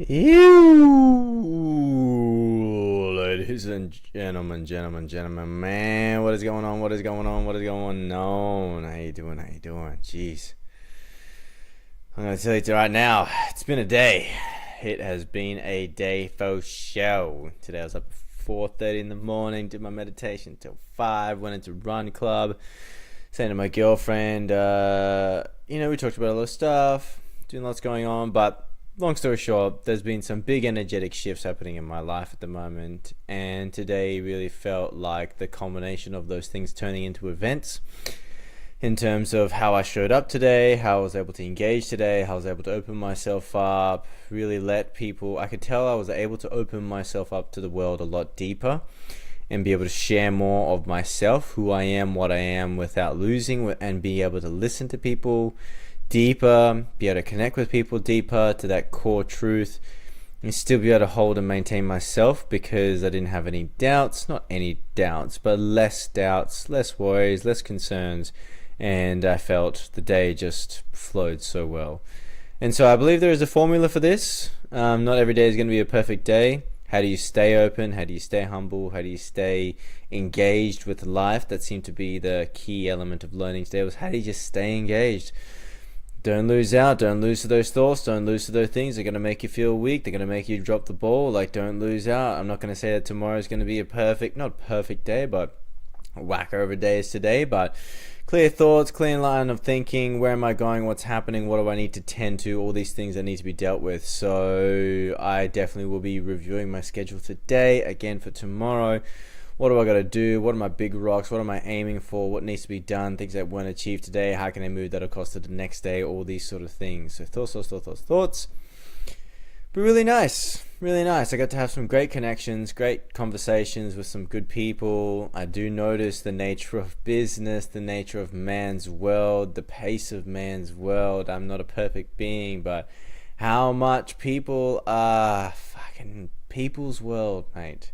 Ew, ladies and gentlemen, man, what is going on? What is going on? What is going on? How you doing? How you doing? Jeez, I'm gonna tell you right now. It's been a day. It has been a day for show. Today I was up at 4:30 in the morning, did my meditation till 5. Went into run club, saying to my girlfriend, we talked about a lot of stuff, doing lots going on, but. Long story short, there's been some big energetic shifts happening in my life at the moment, and today really felt like the culmination of those things turning into events in terms of how I showed up today, how I was able to engage today, how I was able to open myself up, really let people, I could tell I was able to open myself up to the world a lot deeper and be able to share more of myself, who I am, what I am, without losing, and be able to listen to people deeper, be able to connect with people deeper to that core truth, and still be able to hold and maintain myself because I didn't have any doubts, not any doubts, but less doubts, less worries, less concerns, and I felt the day just flowed so well. And so I believe there is a formula for this. Not every day is going to be a perfect day. How do you stay open? How do you stay humble? How do you stay engaged with life? That seemed to be the key element of learning today, was how do you just stay engaged? Don't lose out. Don't lose to those thoughts. Don't lose to those things. They're going to make you feel weak. They're going to make you drop the ball. Don't lose out. I'm not going to say that tomorrow is going to be not perfect day, but a whacker of a day is today. But clear thoughts, clear line of thinking. Where am I going? What's happening? What do I need to tend to? All these things that need to be dealt with. So I definitely will be reviewing my schedule today, again for tomorrow. What do I got to do? What are my big rocks? What am I aiming for? What needs to be done? Things that weren't achieved today. How can I move that across to the next day? All these sort of things. So thoughts. But really nice. Really nice. I got to have some great connections, great conversations with some good people. I do notice the nature of business, the nature of man's world, the pace of man's world. I'm not a perfect being, but how much people are fucking people's world, mate,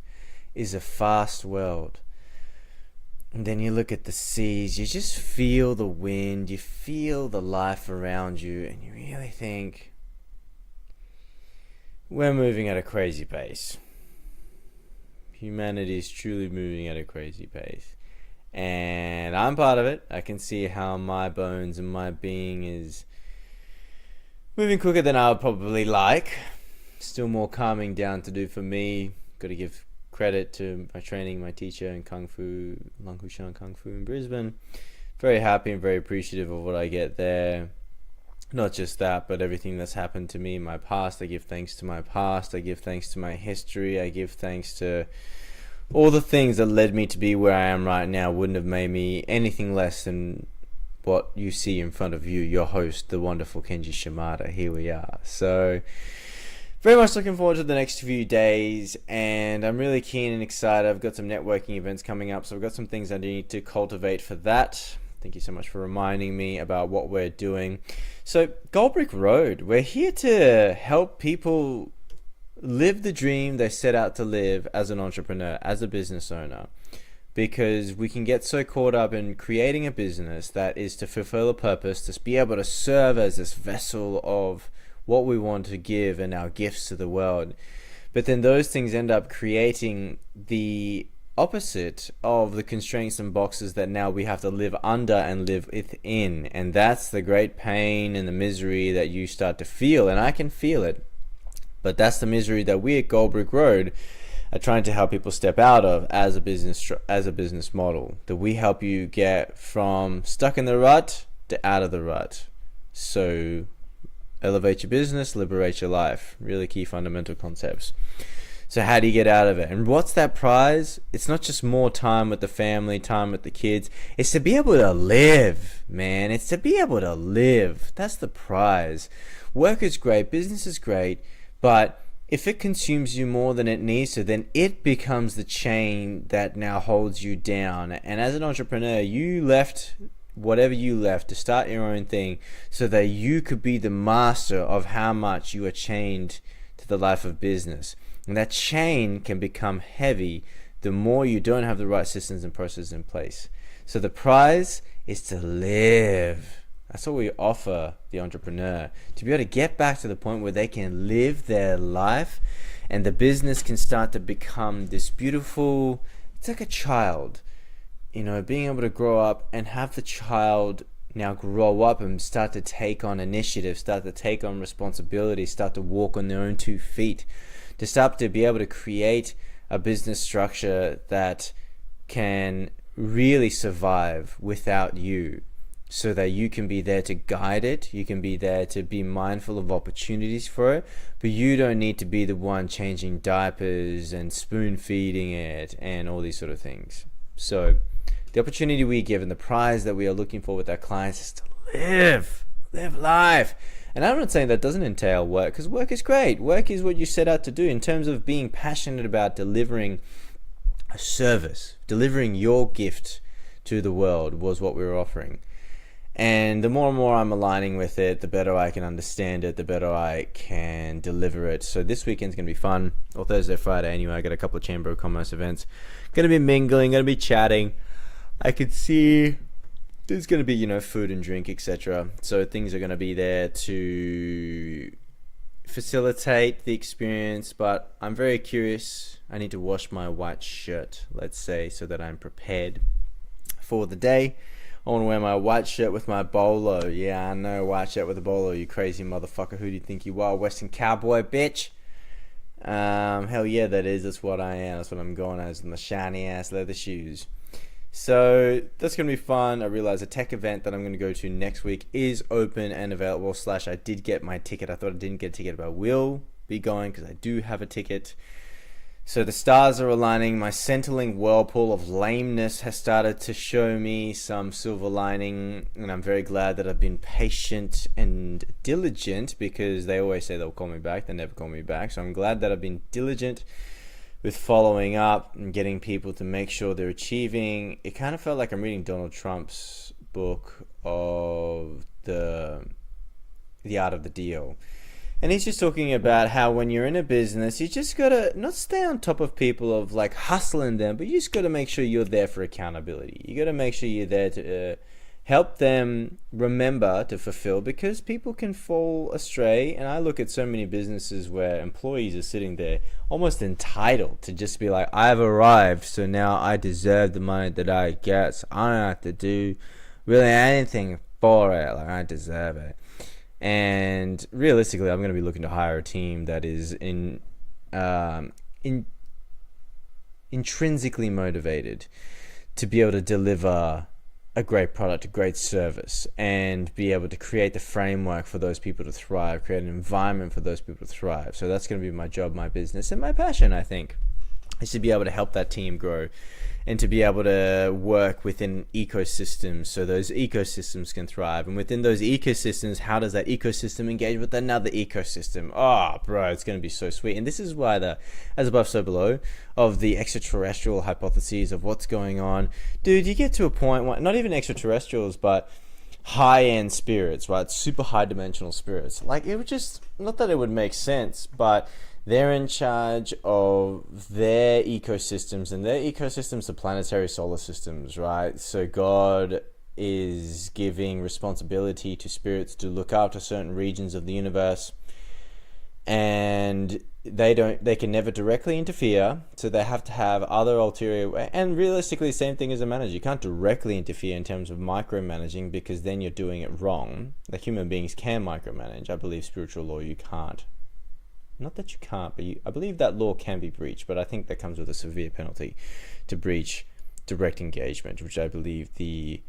is a fast world. And then you look at the seas, you just feel the wind, you feel the life around you, and you really think, we're moving at a crazy pace. Humanity is truly moving at a crazy pace. And I'm part of it. I can see how my bones and my being is moving quicker than I would probably like. Still more calming down to do for me. Got to give credit to my training, my teacher in Kung Fu, Lang Hu Shan Kung Fu in Brisbane. Very happy and very appreciative of what I get there. Not just that, but everything that's happened to me in my past. I give thanks to my past. I give thanks to my history. I give thanks to all the things that led me to be where I am right now. Wouldn't have made me anything less than what you see in front of you, your host, the wonderful Kenji Shimada. Here we are. So very much looking forward to the next few days, and I'm really keen and excited. I've got some networking events coming up, so I've got some things I need to cultivate for that. Thank you so much for reminding me about what we're doing. So, Goldbrick Road, we're here to help people live the dream they set out to live as an entrepreneur, as a business owner, because we can get so caught up in creating a business that is to fulfill a purpose, to be able to serve as this vessel of what we want to give and our gifts to the world. But then those things end up creating the opposite of the constraints and boxes that now we have to live under and live within. And that's the great pain and the misery that you start to feel, and I can feel it. But that's the misery that we at Goldbrick Road are trying to help people step out of as a business model. That we help you get from stuck in the rut to out of the rut. So elevate your business, liberate your life. Really key fundamental concepts. So how do you get out of it? And what's that prize? It's not just more time with the family, time with the kids. It's to be able to live, man. It's to be able to live. That's the prize. Work is great, business is great, but if it consumes you more than it needs to, then it becomes the chain that now holds you down. And as an entrepreneur, you left whatever you left to start your own thing so that you could be the master of how much you are chained to the life of business. And that chain can become heavy the more you don't have the right systems and processes in place. So the prize is to live. That's what we offer the entrepreneur, to be able to get back to the point where they can live their life and the business can start to become this beautiful, it's like a child, being able to grow up and have the child now grow up and start to take on initiative, start to take on responsibility, start to walk on their own 2 feet, to start to be able to create a business structure that can really survive without you, so that you can be there to guide it, you can be there to be mindful of opportunities for it, but you don't need to be the one changing diapers and spoon feeding it and all these sort of things. So the opportunity we give and the prize that we are looking for with our clients is to live life. And I'm not saying that doesn't entail work, because work is great. Work is what you set out to do in terms of being passionate about delivering a service, delivering your gift to the world was what we were offering. And the more and more I'm aligning with it, the better I can understand it, the better I can deliver it. So this weekend's going to be fun, or Thursday, Friday anyway. I got a couple of Chamber of Commerce events. Going to be mingling, going to be chatting. I could see there's going to be, food and drink, etc. So things are going to be there to facilitate the experience, but I'm very curious. I need to wash my white shirt, let's say, so that I'm prepared for the day. I want to wear my white shirt with my bolo. Yeah, I know, white shirt with a bolo, you crazy motherfucker. Who do you think you are? Western cowboy, bitch? Hell yeah, that is. That's what I am. That's what I'm going as, in the shiny ass leather shoes. So that's going to be fun. I realize a tech event that I'm going to go to next week is open and available. / I did get my ticket. I thought I didn't get a ticket, but I will be going because I do have a ticket. So the stars are aligning. My Centrelink whirlpool of lameness has started to show me some silver lining, and I'm very glad that I've been patient and diligent, because they always say they'll call me back. They never call me back. So I'm glad that I've been diligent with following up and getting people to make sure they're achieving. It kind of felt like I'm reading Donald Trump's book of the Art of the Deal. And he's just talking about how when you're in a business, you just gotta not stay on top of people of like hustling them, but you just gotta make sure you're there for accountability. You gotta make sure you're there to help them remember to fulfill, because people can fall astray. And I look at so many businesses where employees are sitting there almost entitled to just be like, I've arrived, so now I deserve the money that I get, so I don't have to do really anything for it. Like, I deserve it. And realistically, I'm going to be looking to hire a team that is intrinsically motivated to be able to deliver a great product, a great service, and be able to create the framework for those people to thrive, create an environment for those people to thrive. So that's going to be my job, my business, and my passion, I think, is to be able to help that team grow and to be able to work within ecosystems so those ecosystems can thrive. And within those ecosystems, how does that ecosystem engage with another ecosystem? Oh, bro, it's going to be so sweet. And this is why the as above, so below of the extraterrestrial hypotheses of what's going on. Dude, you get to a point where, not even extraterrestrials, but high-end spirits, right? Super high-dimensional spirits. Like, it would just, not that it would make sense, but they're in charge of their ecosystems, and their ecosystems are planetary solar systems, right? So God is giving responsibility to spirits to look after certain regions of the universe, and they can never directly interfere, so they have to have other ulterior, and realistically, same thing as a manager. You can't directly interfere in terms of micromanaging, because then you're doing it wrong. Like, human beings can micromanage. I believe spiritual law, you can't. Not that you can't, but I believe that law can be breached, but I think that comes with a severe penalty to breach direct engagement, which I believe the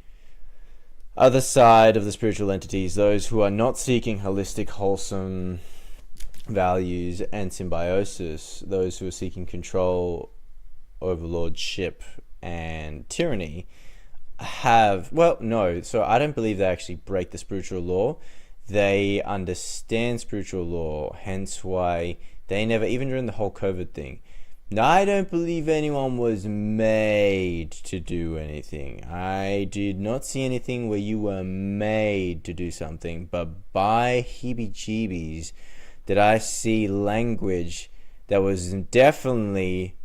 other side of the spiritual entities, those who are not seeking holistic, wholesome values and symbiosis, those who are seeking control, overlordship, and tyranny, have, well, no, so I don't believe they actually break the spiritual law. They understand spiritual law, hence why they never, even during the whole COVID thing, now, I don't believe anyone was made to do anything. I did not see anything where you were made to do something, but by heebie-jeebies did I see language that was definitely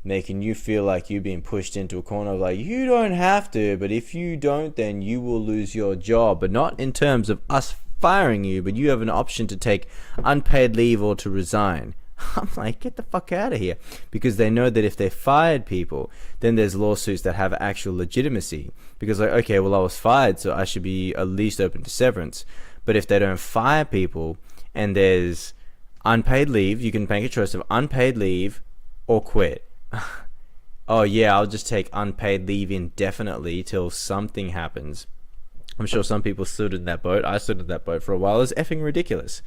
making you feel like you're being pushed into a corner of like, you don't have to, but if you don't, then you will lose your job. But not in terms of us firing you, but you have an option to take unpaid leave or to resign. I'm like, get the fuck out of here. Because they know that if they fired people, then there's lawsuits that have actual legitimacy. Because like, okay, well, I was fired, so I should be at least open to severance. But if they don't fire people and there's unpaid leave, you can make a choice of unpaid leave or quit. Oh yeah, I'll just take unpaid leave indefinitely till something happens. I'm sure some people stood in that boat. I stood in that boat for a while. It's effing ridiculous.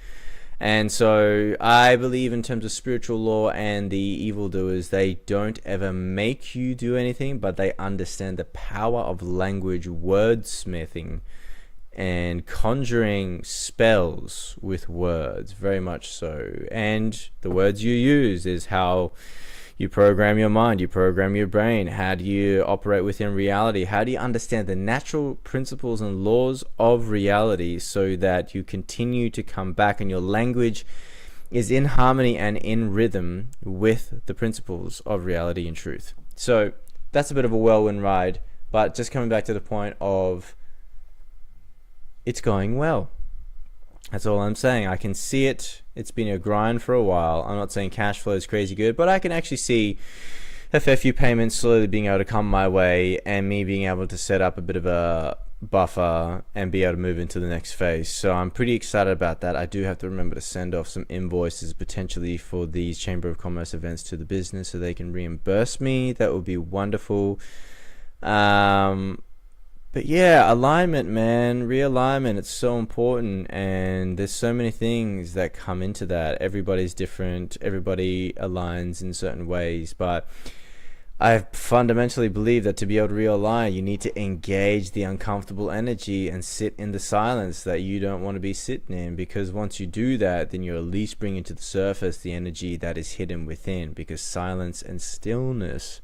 And so I believe in terms of spiritual law and the evildoers, they don't ever make you do anything, but they understand the power of language, wordsmithing, and conjuring spells with words, very much so. And the words you use is how you program your mind, you program your brain. How do you operate within reality? How do you understand the natural principles and laws of reality so that you continue to come back and your language is in harmony and in rhythm with the principles of reality and truth? So that's a bit of a whirlwind ride, but just coming back to the point of it's going well. That's all I'm saying. I can see it. It's been a grind for a while. I'm not saying cash flow is crazy good, but I can actually see FFU payments slowly being able to come my way and me being able to set up a bit of a buffer and be able to move into the next phase. So I'm pretty excited about that. I do have to remember to send off some invoices potentially for these Chamber of Commerce events to the business so they can reimburse me. That would be wonderful. But yeah, alignment, man, realignment, it's so important, and there's so many things that come into that. Everybody's different, everybody aligns in certain ways, but I fundamentally believe that to be able to realign, you need to engage the uncomfortable energy and sit in the silence that you don't want to be sitting in, because once you do that, then you're at least bringing to the surface the energy that is hidden within, because silence and stillness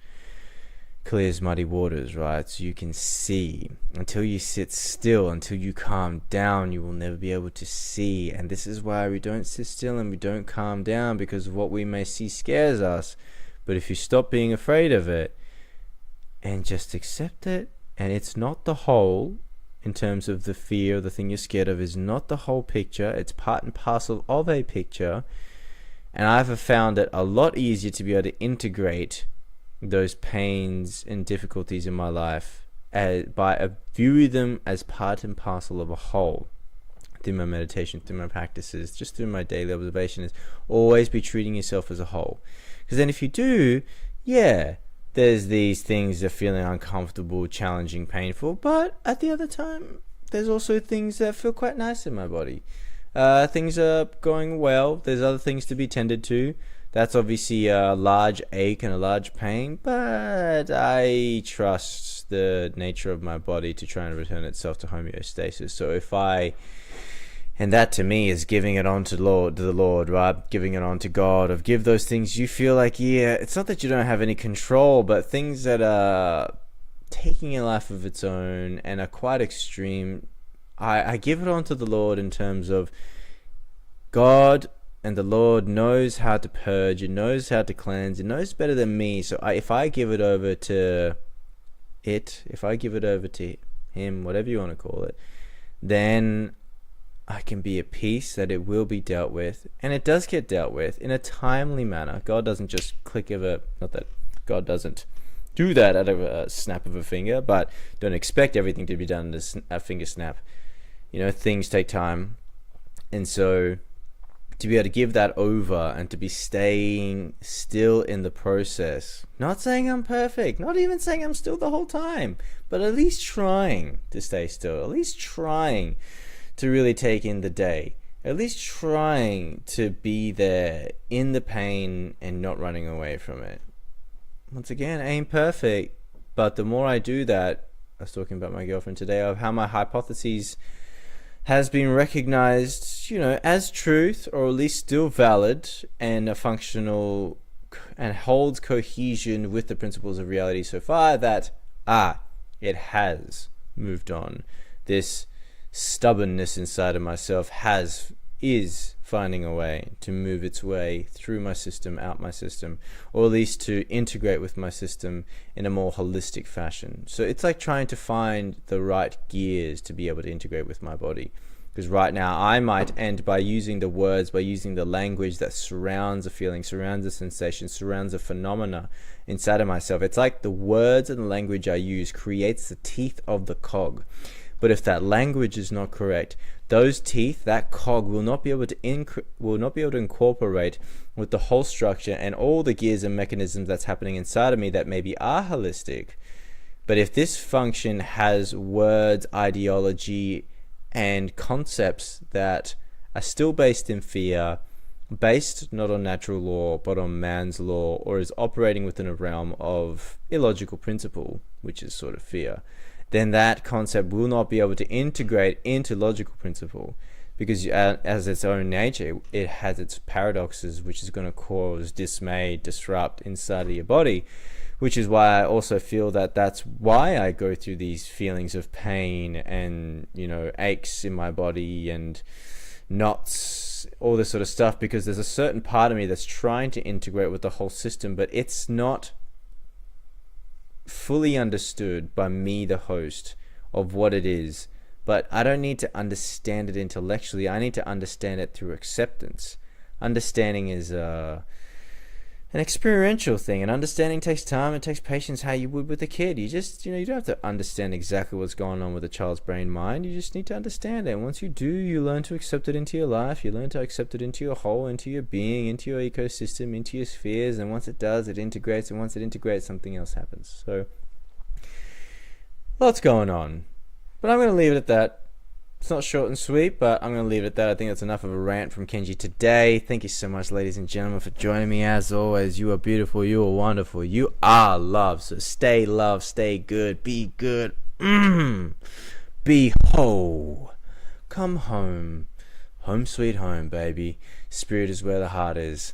clears muddy waters, right? So you can see. Until you sit still, until you calm down, you will never be able to see. And this is why we don't sit still and we don't calm down, because what we may see scares us. But if you stop being afraid of it and just accept it, and it's not the whole, in terms of the fear, the thing you're scared of is not the whole picture, it's part and parcel of a picture. And I've found it a lot easier to be able to integrate those pains and difficulties in my life by view them as part and parcel of a whole. Through my meditation, through my practices, just through my daily observation, is always be treating yourself as a whole. Because then if you do, yeah, there's these things that are feeling uncomfortable, challenging, painful, but at the other time, there's also things that feel quite nice in my body. Things are going well, there's other things to be tended to. That's obviously a large ache and a large pain, but I trust the nature of my body to try and return itself to homeostasis. So and that to me is giving it on to the Lord, right? Giving it on to God, of give those things you feel like, yeah, it's not that you don't have any control, but things that are taking a life of its own and are quite extreme. I give it on to the Lord in terms of God. And the Lord knows how to purge, He knows how to cleanse, He knows better than me. So if I give it over to Him, whatever you want to call it, then I can be at peace that it will be dealt with. And it does get dealt with in a timely manner. God doesn't just not that God doesn't do that at a snap of a finger, but don't expect everything to be done in a finger snap. You know, things take time. And so to be able to give that over and to be staying still in the process, not saying I'm perfect, not even saying I'm still the whole time, but at least trying to stay still, at least trying to really take in the day, at least trying to be there in the pain and not running away from it. Once again, I ain't perfect, but the more I do that, I was talking about my girlfriend today, of how my hypotheses has been recognized, as truth, or at least still valid and a functional, and holds cohesion with the principles of reality so far that, it has moved on. This stubbornness inside of myself has is finding a way to move its way through my system, out my system, or at least to integrate with my system in a more holistic fashion. So it's like trying to find the right gears to be able to integrate with my body. Because right now I might end by using the words, by using the language that surrounds a feeling, surrounds a sensation, surrounds a phenomena inside of myself. It's like the words and the language I use creates the teeth of the cog. But if that language is not correct, those teeth, that cog, will not be able to incorporate with the whole structure and all the gears and mechanisms that's happening inside of me that maybe are holistic. But if this function has words, ideology, and concepts that are still based in fear, based not on natural law but on man's law, or is operating within a realm of illogical principle, which is sort of fear, then that concept will not be able to integrate into logical principle, because as its own nature, it has its paradoxes, which is going to cause dismay, disrupt inside of your body. Which is why I also feel that that's why I go through these feelings of pain and, aches in my body and knots, all this sort of stuff, because there's a certain part of me that's trying to integrate with the whole system, but it's not fully understood by me, the host, of what it is. But I don't need to understand it intellectually. I need to understand it through acceptance. Understanding is an experiential thing, and understanding takes time. It takes patience, how you would with a kid. You just, you don't have to understand exactly what's going on with a child's brain mind. You just need to understand it. And once you do, you learn to accept it into your life. You learn to accept it into your whole, into your being, into your ecosystem, into your spheres. And once it does, it integrates. And once it integrates, something else happens. So, lots going on. But I'm going to leave it at that. It's not short and sweet, but I'm going to leave it at that. I think that's enough of a rant from Kenji today. Thank you so much, ladies and gentlemen, for joining me. As always, you are beautiful, you are wonderful, you are love. So stay love, stay good, be good, be whole. Come home. Home sweet home, baby. Spirit is where the heart is.